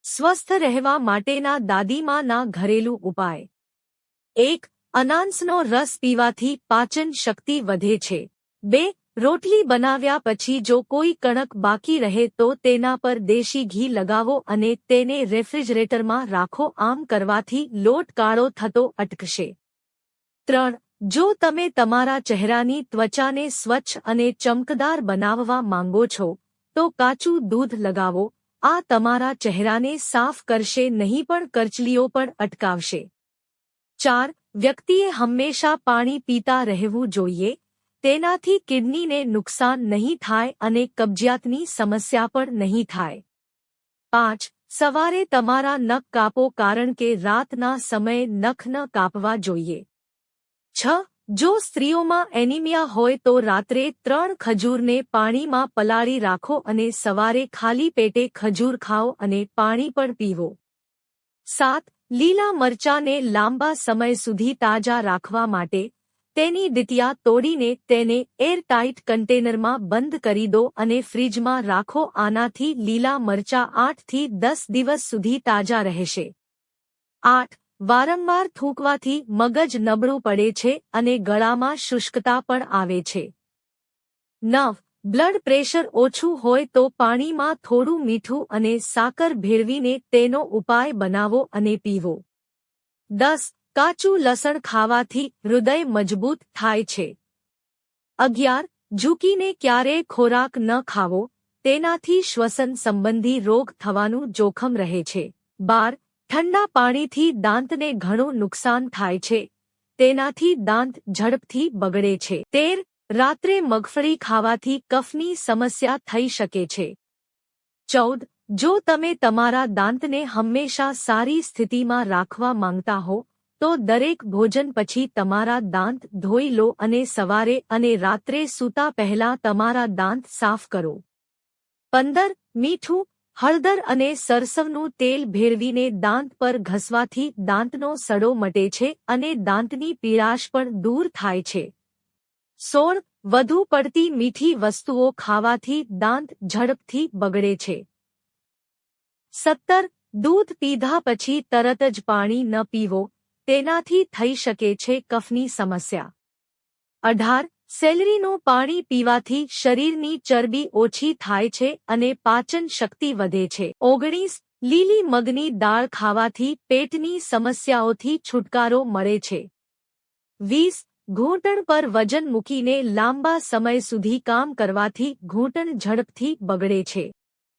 સ્વસ્થ રહેવા માટેના દાદીમાના ઘરેલું ઉપાય। 1. અનાનસનો રસ પીવાથી પાચન શક્તિ વધે છે। 2. રોટલી બનાવ્યા પછી જો કોઈ કણક બાકી રહે તો તેના પર દેશી ઘી લગાવો અને તેને રેફ્રિજરેટરમાં રાખો। આમ કરવાથી લોટ કાળો થતો અટકશે। 3. જો તમે તમારા ચહેરાની ત્વચાને સ્વચ્છ અને ચમકદાર બનાવવા માંગો છો તો કાચું દૂધ લગાવો। આ તમારા ચહેરાને સાફ કરશે નહીં પણ કરચલીઓ પણ અટકાવશે। 4. વ્યક્તિએ હંમેશા પાણી પીતા રહેવું જોઈએ। તેનાથી કિડનીને નુકસાન નહીં થાય અને કબજિયાતની સમસ્યા પણ નહીં થાય। 5. સવારે તમારા નખ કાપો કારણ કે રાતના સમયે નખ ન કાપવા જોઈએ। 6. જો સ્ત્રીઓમાં એનિમિયા હોય તો રાત્રે 3 ખજૂરને પાણીમાં પલાળી રાખો અને સવારે ખાલી પેટે ખજૂર ખાઓ અને પાણી પણ પીવો। 7. લીલા મરચાંને લાંબા સમય સુધી તાજા રાખવા માટે તેની ડીટીયા તોડીને તેને એરટાઇટ કન્ટેનરમાં બંધ કરી દો અને ફ્રીજમાં રાખો। આનાથી લીલા મરચાં 8 થી 10 દિવસ સુધી તાજા રહેશે। 8. વારંવાર થૂંકવાથી મગજ નબળું પડે છે અને ગળામાં શુષ્કતા પણ આવે છે। 9. બ્લડ પ્રેશર ઓછું હોય તો પાણીમાં થોડું મીઠું અને સાકર ભેળવીને તેનો ઉપાય બનાવો અને પીવો। 10. કાચું લસણ ખાવાથી હૃદય મજબૂત થાય છે। 11. ઝૂકીને ક્યારેય ખોરાક ન ખાવો, તેનાથી શ્વસન સંબંધી રોગ થવાનું જોખમ રહે છે। 12. ઠંડા પાણીથી દાંતને ઘણું નુકસાન થાય છે, તેનાથી દાંત ઝડપથી બગડે છે। 13. રાત્રે મગફળી ખાવાથી કફની સમસ્યા થઈ શકે છે। 14. જો તમે તમારા દાંતને હંમેશા સારી સ્થિતિમાં રાખવા માંગતા હો તો દરેક ભોજન પછી તમારા દાંત ધોઈ લો અને સવારે અને રાત્રે સૂતા પહેલા તમારા દાંત સાફ કરો। 15. મીઠું, હળદર અને સરસવનું તેલ ભેળવીને દાંત પર ઘસવાથી દાંતનો સડો મટે છે અને દાંતની પીળાશ પણ દૂર થાય છે। 16. વધુ પડતી મીઠી વસ્તુઓ ખાવાથી દાંત ઝડપથી બગડે છે। 17. દૂધ પીધા પછી તરત જ પાણી ન પીવો, તેનાથી થઈ શકે છે કફની સમસ્યા। 18. સેલરીનું પાણી પીવાથી શરીરની ચરબી ઓછી થાય છે અને પાચન શક્તિ વધે છે। 19. લીલી મગની દાળ ખાવાથી પેટની સમસ્યાઓથી છુટકારો મળે છે। 20. ઘૂંટણ પર વજન મૂકીને લાંબા સમય સુધી કામ કરવાથી ઘૂંટણ ઝડપથી બગડે છે।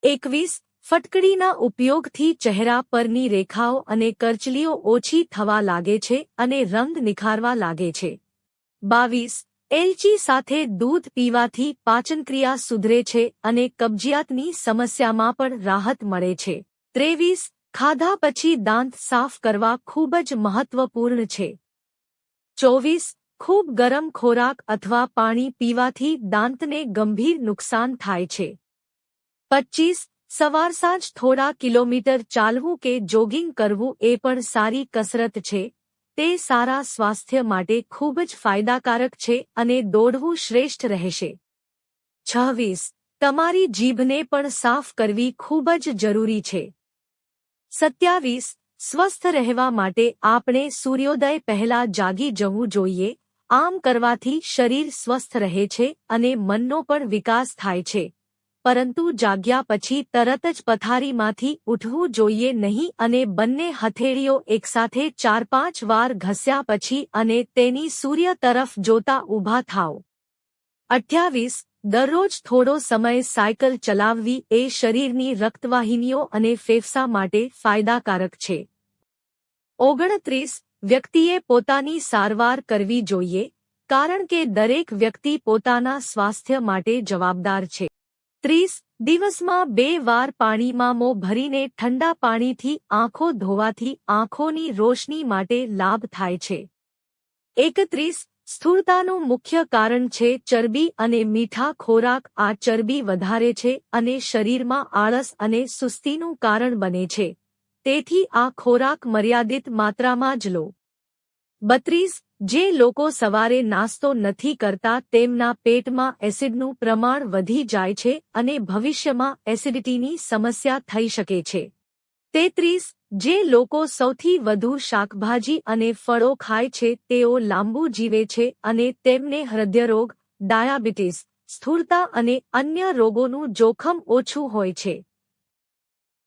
21. ફટકડીના ઉપયોગથી ચહેરા પરની રેખાઓ અને કરચલીઓ ઓછી થવા લાગે છે અને રંગ નિખારવા લાગે છે। 22. એલચી સાથે દૂધ પીવાથી પાચનક્રિયા સુધરે છે અને કબજિયાતની સમસ્યામાં પણ રાહત મળે છે। 23. ખાધા પછી દાંત સાફ કરવા ખૂબ જ મહત્વપૂર્ણ છે। 24. ખૂબ ગરમ ખોરાક અથવા પાણી પીવાથી દાંતને ગંભીર નુકસાન થાય છે। 25. સવાર સાંજ થોડા કિલોમીટર ચાલવું કે જોગિંગ કરવું એ પણ સારી કસરત છે। તે સારા સ્વાસ્થ્ય માટે ખૂબ જ ફાયદાકારક છે અને દોડવું શ્રેષ્ઠ રહેશે। 26. તમારી જીભને પણ સાફ કરવી ખૂબ જ જરૂરી છે। 27. સ્વસ્થ રહેવા માટે આપણે સૂર્યોદય પહેલા જાગી જવું જોઈએ। આમ કરવાથી શરીર સ્વસ્થ રહે છે અને મનનો પણ વિકાસ થાય છે, પરંતુ જાગ્યા પછી તરત જ પથારીમાંથી ઉઠવું જોઈએ નહીં અને બંને હથેળીઓ એકસાથે 4-5 વાર ઘસ્યા પછી અને તેની સૂર્ય તરફ જોતા ઊભા થાઓ। 28. દરરોજ થોડો સમય સાયકલ ચલાવવી એ શરીરની રક્તવાહિનીઓ અને ફેફસા માટે ફાયદાકારક છે। 29. વ્યક્તિએ પોતાની સારવાર કરવી જોઈએ, કારણ કે દરેક વ્યક્તિ પોતાના સ્વાસ્થ્ય માટે જવાબદાર છે। 30. દિવસમાં 2 વાર પાણીમાં મોં ભરીને ઠંડા પાણીથી આંખો ધોવાથી આંખોની રોશની માટે લાભ થાય છે। 31. સ્થૂળતાનું મુખ્ય કારણ છે ચરબી અને મીઠા ખોરાક। આ ચરબી વધારે છે અને શરીરમાં આળસ અને સુસ્તીનું કારણ બને છે, તેથી આ ખોરાક મર્યાદિત માત્રામાં જ લો। 32. જે લોકો સવારે નાસ્તો નથી કરતા તેમના પેટમાં એસિડનું પ્રમાણ વધી જાય છે અને ભવિષ્યમાં એસિડિટીની સમસ્યા થઈ શકે છે। 33 જે લોકો સૌથી વધુ શાકભાજી અને ફળો ખાય છે તેઓ લાંબુ જીવે છે અને તેમને હૃદયરોગ, ડાયાબિટીસ, સ્થૂળતા અને અન્ય રોગોનું જોખમ ઓછું હોય છે.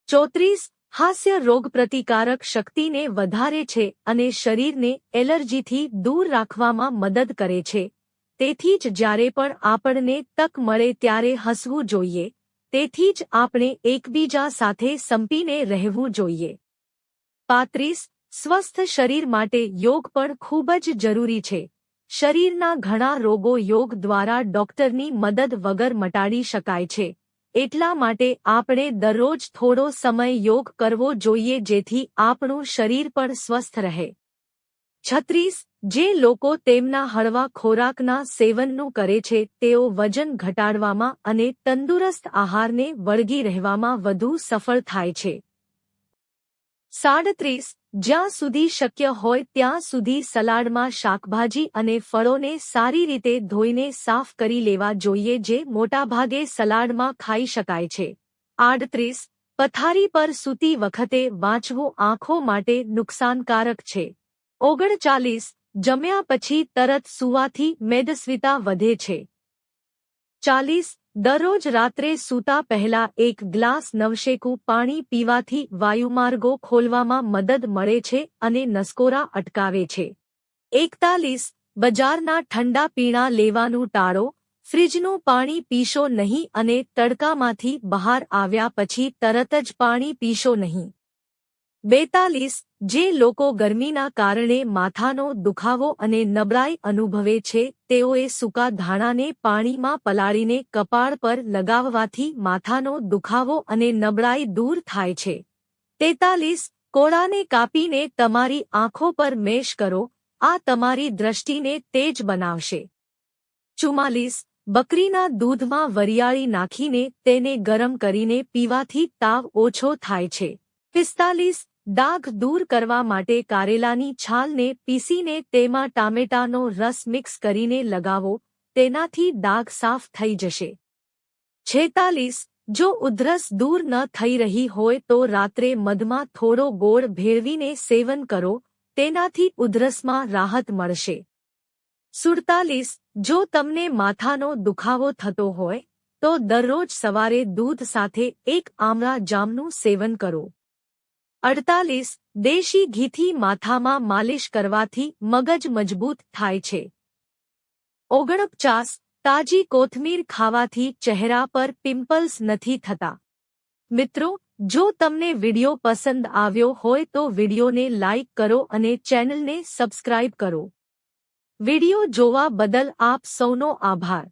34 હાસ્ય રોગપ્રતિકારક શક્તિને વધારે છે અને શરીરને એલર્જીથી દૂર રાખવામાં મદદ કરે છે. તેથી જ જ્યારે પણ આપણને તક મળે ત્યારે હસવું જોઈએ. તેથી જ આપણે એકબીજા સાથે સંપીને રહેવું જોઈએ. 35 સ્વસ્થ શરીર માટે યોગ પણ ખૂબ જ જરૂરી છે. શરીરના ઘણા રોગો યોગ દ્વારા ડોક્ટરની મદદ વગર મટાડી શકાય છે. એટલા માટે આપણે દરરોજ થોડો સમય યોગ કરવો જોઈએ જેથી આપણું શરીર પણ સ્વસ્થ રહે. 36 જે લોકો તેમના હળવા ખોરાકના સેવનનું કરે છે તેઓ વજન ઘટાડવામાં અને તંદુરસ્ત આહારને વળગી રહેવામાં વધુ સફળ થાય છે. 37 જ્યાં સુધી શક્ય હોય ત્યાં સુધી સલાડમાં શાકભાજી અને ફળોને સારી રીતે ધોઈને સાફ કરી લેવા જોઈએ જે મોટાભાગે સલાડમાં ખાઈ શકાય છે. 38 પથારી પર સૂતી વખતે વાંચવું આંખો માટે નુકસાનકારક છે. 39 જમ્યા પછી તરત સૂવાથી મેદસ્વીતા વધે છે. 40 દરરોજ રાત્રે સૂતા પહેલા એક ગ્લાસ નવશેકું પાણી પીવાથી વાયુમાર્ગો ખોલવામાં મદદ મળે છે અને નસકોરા અટકાવે છે. 41 બજારના ઠંડા પીણા લેવાનું ટાળો. ફ્રિજનું પાણી પીશો નહીં અને તડકામાંથી બહાર આવ્યા પછી તરત જ પાણી પીશો નહીં. 42 જે લોકો ગરમીના કારણે માથાનો દુખાવો અને નબળાઈ અનુભવે છે તેઓએ સૂકા ધાણાને પાણીમાં પલાળીને કપાળ પર લગાવવાથી માથાનો દુખાવો અને નબળાઈ દૂર થાય છે. 43 કોળાને કાપીને તમારી આંખો પર મેશ કરો. આ તમારી દ્રષ્ટિને તેજ બનાવશે. 44 બકરીના દૂધમાં વરિયાળી નાખીને તેને ગરમ કરીને પીવાથી તાવ ઓછો થાય છે. 45 ડાઘ દૂર કરવા માટે કારેલાની છાલને પીસીને તેમાં ટામેટાનો રસ મિક્સ કરીને લગાવો. તેનાથી ડાઘ સાફ થઈ જશે. 46 જો ઉધરસ દૂર ન થઈ રહી હોય તો રાત્રે મધમાં થોડો ગોળ ભેળવીને સેવન કરો. તેનાથી ઉધરસમાં રાહત મળશે. 47 જો તમને માથાનો દુખાવો થતો હોય તો દરરોજ સવારે દૂધ સાથે એક આમળા જામનું સેવન કરો. 48 દેશી ઘીથી માથામાં માલિશ કરવાથી મગજ મજબૂત થાય છે. 49 તાજી કોથમીર ખાવાથી ચહેરા પર પિમ્પલ્સ નથી થતા. મિત્રો, જો તમને વિડિયો પસંદ આવ્યો હોય તો વિડિયોને લાઇક કરો અને ચેનલને સબસ્ક્રાઇબ કરો. વિડિયો જોવા બદલ આપ સૌનો આભાર.